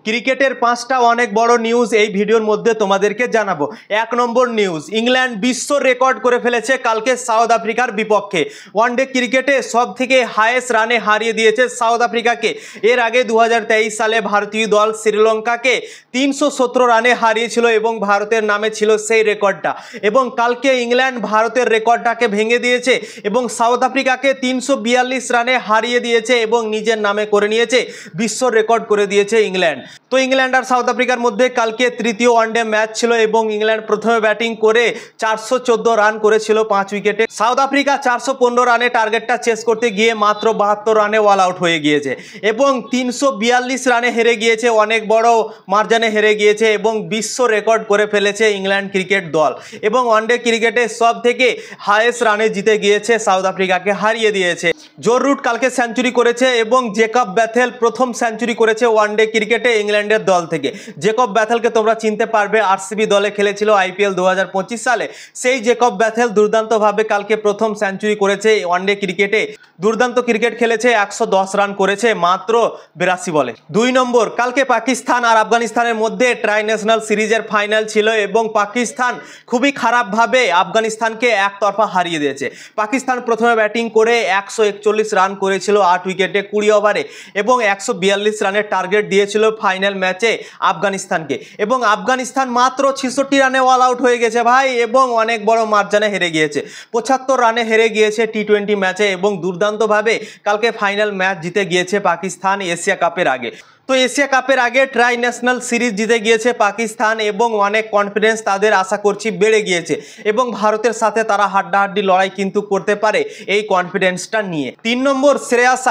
ক্রিকেটের 5টা অনেক বড় নিউজ এই ভিডিওর মধ্যে তোমাদেরকে জানাবো। 1 নম্বর নিউজ, ইংল্যান্ড বিশ্ব রেকর্ড করে ফেলেছে কালকে সাউথ আফ্রিকার বিপক্ষে। ওয়ানডে ক্রিকেটে সব থেকে হাইয়েস্ট রানে হারিয়ে দিয়েছে সাউথ আফ্রিকাকে। এর আগে 2023 সালে ভারতীয় দল শ্রীলঙ্কাকে 317 রানে হারিয়েছিল এবং ভারতের নামে ছিল সেই রেকর্ডটা। এবং কালকে ইংল্যান্ড ভারতের রেকর্ডটাকে ভেঙে দিয়েছে এবং সাউথ আফ্রিকাকে 342 রানে হারিয়ে দিয়েছে এবং নিজের নামে করে নিয়েছে, বিশ্ব রেকর্ড করে দিয়েছে ইংল্যান্ড। তো ইংল্যান্ড আর সাউথ আফ্রিকার মধ্যে কালকে তৃতীয় ওয়ানডে ম্যাচ ছিল এবং ইংল্যান্ড প্রথমে ব্যাটিং করে 414 রান করেছিল 5 উইকেটে। সাউথ আফ্রিকা 415 রানে টার্গেটটা চেস করতে গিয়ে মাত্র 72 রানে অল আউট হয়ে গিয়েছে এবং 342 রানে হেরে গিয়েছে, অনেক বড় মার্জানে হেরে গিয়েছে এবং বিশ্ব রেকর্ড করে ফেলেছে ইংল্যান্ড ক্রিকেট দল। এবং ওয়ানডে ক্রিকেটে সব থেকে হাইয়েস্ট রানে জিতে গিয়েছে, সাউথ আফ্রিকাকে হারিয়ে দিয়েছে। জো রুট কালকে সেঞ্চুরি করেছে এবং জেকব ব্যাথেল প্রথম সেঞ্চুরি করেছে ওয়ানডে ক্রিকেটে ইংল্যান্ডের দল থেকে। জেকব ব্যাথেলকে তোমরা চিনতে পারবে, আরসিবি দলে খেলেছিল আইপিএল 2025 সালে। সেই জেকব ব্যাথেল দুর্দান্তভাবে কালকে প্রথম সেঞ্চুরি করেছে ওয়ানডে ক্রিকেটে। দুর্দান্ত ক্রিকেট খেলেছে, 110 রান করেছে মাত্র 82 বলে। 2 নম্বর, কালকে পাকিস্তান আর আফগানিস্তানের মধ্যে ট্রাই ন্যাশনাল সিরিজের ফাইনাল ছিল এবং পাকিস্তান খুবই খারাপভাবে আফগানিস্তানকে একতরফা হারিয়ে দিয়েছে। পাকিস্তান প্রথমে ব্যাটিং করে 141 রান করেছিল 8 উইকেটে 20 ওভারে এবং 142 রানের টার্গেট দিয়েছিল ফাইনাল ম্যাচে আফগানিস্তানকে এবং আফগানিস্তান মাত্র 66 রানে অল আউট হয়ে গেছে ভাই এবং অনেক বড় মার্জানে হেরে গিয়েছে। 75 রানে হেরে গিয়েছে টি20 ম্যাচে এবং দুর্দান্তভাবে কালকে ফাইনাল ম্যাচ জিতে গিয়েছে পাকিস্তান এশিয়া কাপের আগে। তো এশিয়া কাপের আগে ট্রাই ন্যাশনাল সিরিজ জিতে গিয়েছে পাকিস্তান এবং অনেক কনফিডেন্স তাদের আশা করছি বেড়ে গিয়েছে এবং ভারতের সাথে তারা হাড্ডাহাড্ডি লড়াই কিন্তু করতে পারে এই কনফিডেন্সটা নিয়ে। 3 নম্বর, শ্রেয়াস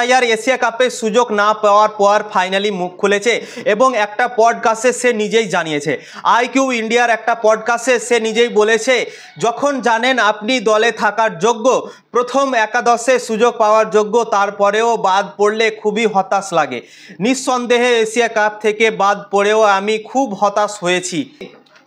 আইয়ার এশিয়া কাপে সুযোগ না পাওয়ার পর ফাইনালি মুখ খুলেছে এবং একটা পডকাস্টে সে নিজেই জানিয়েছে, আইকিউ ইন্ডিয়ার একটা পডকাস্টে সে নিজেই বলেছে, যখন জানেন আপনি দলে থাকার যোগ্য, প্রথম একাদশে সুযোগ পাওয়ার যোগ্য, তারপরেও বাদ পড়লে খুবই হতাশ লাগে। নিঃসন্দেহে এশিয়া কাপ থেকে বাদ পড়েও আমি খুব হতাশ হয়েছি।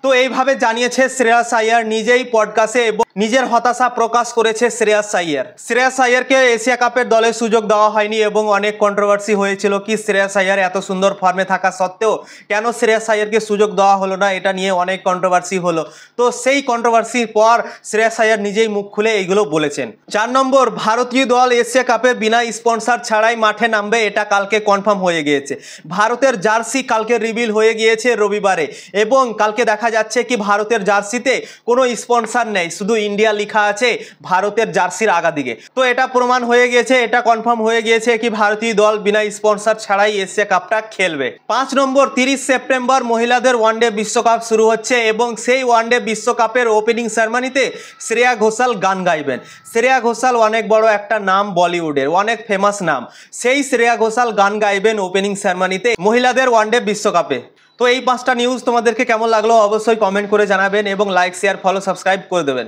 তো এইভাবে জানিয়েছে শ্রেয়াস আইয়ার নিজেই পডকাস্টে এবং নিজের হতাশা প্রকাশ করেছে শ্রেয়াস আইয়ারকে এশিয়া কাপের দলে সুযোগ দেওয়া হয়নি এবং অনেক কন্ট্রোভার্সি হয়েছিল কি শ্রেয়াস আইয়ার এত সুন্দর ফর্মে থাকা সত্ত্বেও কেন শ্রেয়াস আইয়ারকে সুযোগ দেওয়া হলো না, এটা নিয়ে অনেক কন্ট্রোভার্সি হলো। তো সেই কন্ট্রোভার্সির পর শ্রেয়াস আইয়ার নিজেই মুখ খুলে এইগুলো বলেছেন। 4 নম্বর, ভারতীয় দল এশিয়া কাপে বিনা স্পন্সর ছাড়াই মাঠে নামবে, এটা কালকে কনফার্ম হয়ে গিয়েছে। ভারতের জার্সি কালকে রিভিল হয়ে গিয়েছে রবিবারে এবং কালকে দেখা যাচ্ছে কি ভারতের জার্সিতে কোনো স্পন্সর নেই, শুধু ইন্ডিয়া লেখা আছে ভারতের জার্সির আগা দিকে। তো এটা প্রমাণ হয়ে গিয়েছে, এটা কনফার্ম হয়ে গিয়েছে কি ভারতীয় দল বিনা স্পন্সর ছাড়াই এশিয়া কাপটা খেলবে। 5 নম্বর, 30 সেপ্টেম্বর মহিলাদের ওয়ানডে বিশ্বকাপ শুরু হচ্ছে এবং সেই ওয়ানডে বিশ্বকাপের ওপেনিং সেরেমনিতে শ্রেয়া ঘোষাল গান গাইবেন। শ্রেয়া ঘোষাল অনেক বড় একটা নাম, বলিউডের অনেক ফেমাস নাম। সেই শ্রেয়া ঘোষাল গান গাইবেন ওপেনিং সেরেমনিতে মহিলাদের ওয়ানডে বিশ্বকাপে। তো এই 5টা নিউজ তোমাদেরকে কেমন লাগলো অবশ্যই কমেন্ট করে জানাবেন এবং লাইক, শেয়ার, ফলো, সাবস্ক্রাইব করে দেবেন।